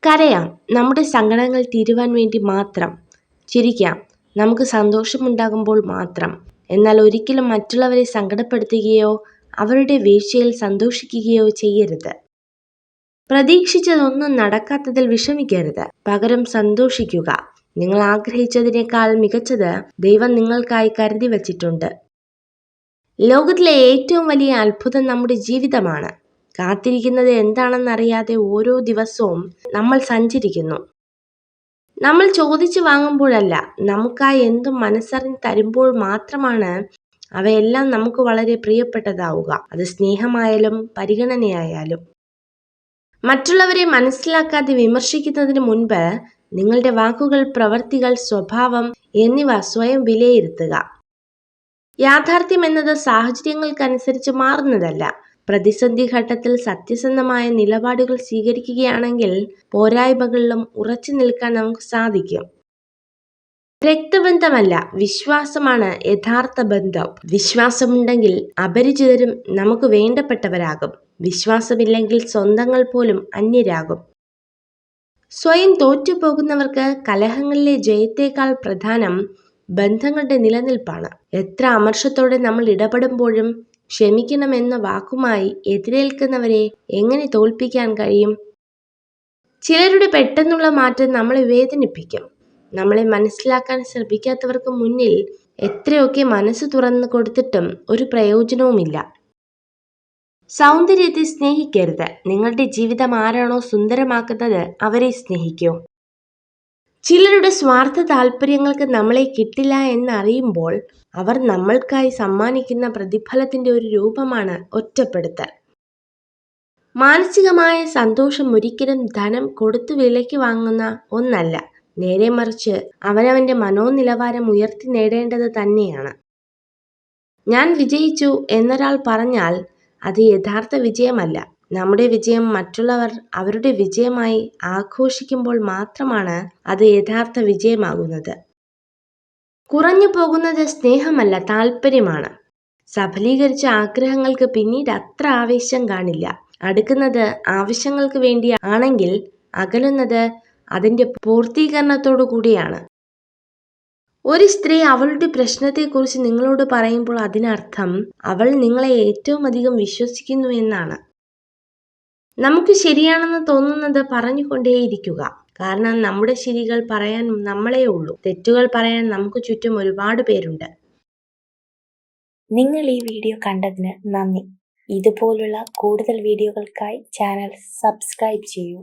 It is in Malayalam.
കരയാം, നമ്മുടെ സങ്കടങ്ങൾ തീരുവാൻ വേണ്ടി മാത്രം. ചിരിക്കാം, നമുക്ക് സന്തോഷമുണ്ടാകുമ്പോൾ മാത്രം. എന്നാൽ ഒരിക്കലും മറ്റുള്ളവരെ സങ്കടപ്പെടുത്തുകയോ അവരുടെ വീഴ്ചയിൽ സന്തോഷിക്കുകയോ ചെയ്യരുത്. പ്രതീക്ഷിച്ചതൊന്നും നടക്കാത്തതിൽ വിഷമിക്കരുത്. പകരം സന്തോഷിക്കുക. നിങ്ങൾ ആഗ്രഹിച്ചതിനേക്കാൾ മികച്ചത് ദൈവം നിങ്ങൾക്കായി കരുതി വച്ചിട്ടുണ്ട്. ലോകത്തിലെ ഏറ്റവും വലിയ അത്ഭുതം നമ്മുടെ ജീവിതമാണ്. കാത്തിരിക്കുന്നത് എന്താണെന്നറിയാതെ ഓരോ ദിവസവും നമ്മൾ സഞ്ചരിക്കുന്നു. നമ്മൾ ചോദിച്ചു വാങ്ങുമ്പോഴല്ല, നമുക്കായി എന്തും മനസ്സറിഞ്ഞ് തരുമ്പോൾ മാത്രമാണ് അവയെല്ലാം നമുക്ക് വളരെ പ്രിയപ്പെട്ടതാവുക. അത് സ്നേഹമായാലും പരിഗണനയായാലും. മറ്റുള്ളവരെ മനസ്സിലാക്കാതെ വിമർശിക്കുന്നതിന് മുൻപ് നിങ്ങളുടെ വാക്കുകൾ, പ്രവൃത്തികൾ, സ്വഭാവം എന്നിവ സ്വയം വിലയിരുത്തുക. യാഥാർത്ഥ്യം എന്നത് സാഹചര്യങ്ങൾക്കനുസരിച്ച് മാറുന്നതല്ല. പ്രതിസന്ധി ഘട്ടത്തിൽ സത്യസന്ധമായ നിലപാടുകൾ സ്വീകരിക്കുകയാണെങ്കിൽ പോരായ്മകളിലും ഉറച്ചു നിൽക്കാൻ നമുക്ക് സാധിക്കും. രക്തബന്ധമല്ല, വിശ്വാസമാണ് യഥാർത്ഥ ബന്ധം. വിശ്വാസമുണ്ടെങ്കിൽ അപരിചിതരും നമുക്ക് വേണ്ടപ്പെട്ടവരാകും. വിശ്വാസമില്ലെങ്കിൽ സ്വന്തങ്ങൾ പോലും അന്യരാകും. സ്വയം തോറ്റുപോകുന്നവർക്ക് കലഹങ്ങളിലെ ജയത്തേക്കാൾ പ്രധാനം ബന്ധങ്ങളുടെ നിലനിൽപ്പാണ്. എത്ര അമർഷത്തോടെ നമ്മൾ ഇടപെടുമ്പോഴും ക്ഷമിക്കണമെന്ന വാക്കുമായി എതിരേൽക്കുന്നവരെ എങ്ങനെ തോൽപ്പിക്കാൻ കഴിയും? ചിലരുടെ പെട്ടെന്നുള്ള മാറ്റം നമ്മളെ വേദനിപ്പിക്കും. നമ്മളെ മനസ്സിലാക്കാൻ ശ്രമിക്കാത്തവർക്ക് മുന്നിൽ എത്രയൊക്കെ മനസ്സ് തുറന്നു കൊടുത്തിട്ടും ഒരു പ്രയോജനവുമില്ല. സൗന്ദര്യത്തെ സ്നേഹിക്കരുത്. നിങ്ങളുടെ ജീവിതം ആരാണോ സുന്ദരമാക്കുന്നത് അവരെ സ്നേഹിക്കൂ. ചിലരുടെ സ്വാർത്ഥ താല്പര്യങ്ങൾക്ക് നമ്മളെ കിട്ടില്ല എന്നറിയുമ്പോൾ അവർ നമ്മൾക്കായി സമ്മാനിക്കുന്ന പ്രതിഫലത്തിന്റെ ഒരു രൂപമാണ് ഒറ്റപ്പെടുത്തൽ. മാനസികമായ സന്തോഷം ഒരിക്കലും ധനം കൊടുത്തു വിലയ്ക്ക് വാങ്ങുന്ന ഒന്നല്ല. നേരെ മറിച്ച് അവനവന്റെ മനോനിലവാരം ഉയർത്തി നേടേണ്ടത് തന്നെയാണ്. ഞാൻ വിജയിച്ചു എന്നൊരാൾ പറഞ്ഞാൽ അത് യഥാർത്ഥ വിജയമല്ല. നമ്മുടെ വിജയം മറ്റുള്ളവർ അവരുടെ വിജയമായി ആഘോഷിക്കുമ്പോൾ മാത്രമാണ് അത് യഥാർത്ഥ വിജയമാകുന്നത്. കുറഞ്ഞു പോകുന്നത് സ്നേഹമല്ല, താല്പര്യമാണ്. സഫലീകരിച്ച ആഗ്രഹങ്ങൾക്ക് പിന്നീട് അത്ര ആവേശം കാണില്ല. അടുക്കുന്നത് ആവശ്യങ്ങൾക്ക് വേണ്ടി ആണെങ്കിൽ അകലുന്നത് അതിൻ്റെ പൂർത്തീകരണത്തോടു കൂടിയാണ്. ഒരു സ്ത്രീ അവളുടെ പ്രശ്നത്തെക്കുറിച്ച് നിങ്ങളോട് പറയുമ്പോൾ അതിനർത്ഥം അവൾ നിങ്ങളെ ഏറ്റവും അധികം വിശ്വസിക്കുന്നു എന്നാണ്. നമുക്ക് ശരിയാണെന്ന് തോന്നുന്നത് പറഞ്ഞുകൊണ്ടേയിരിക്കുക. കാരണം നമ്മുടെ ശരികൾ പറയാൻ നമ്മളേ ഉള്ളൂ. തെറ്റുകൾ പറയാൻ നമുക്ക് ചുറ്റും ഒരുപാട് പേരുണ്ട്. നിങ്ങൾ ഈ വീഡിയോ കണ്ടതിന് നന്ദി. ഇതുപോലുള്ള കൂടുതൽ വീഡിയോകൾക്കായി ചാനൽ സബ്സ്ക്രൈബ് ചെയ്യൂ.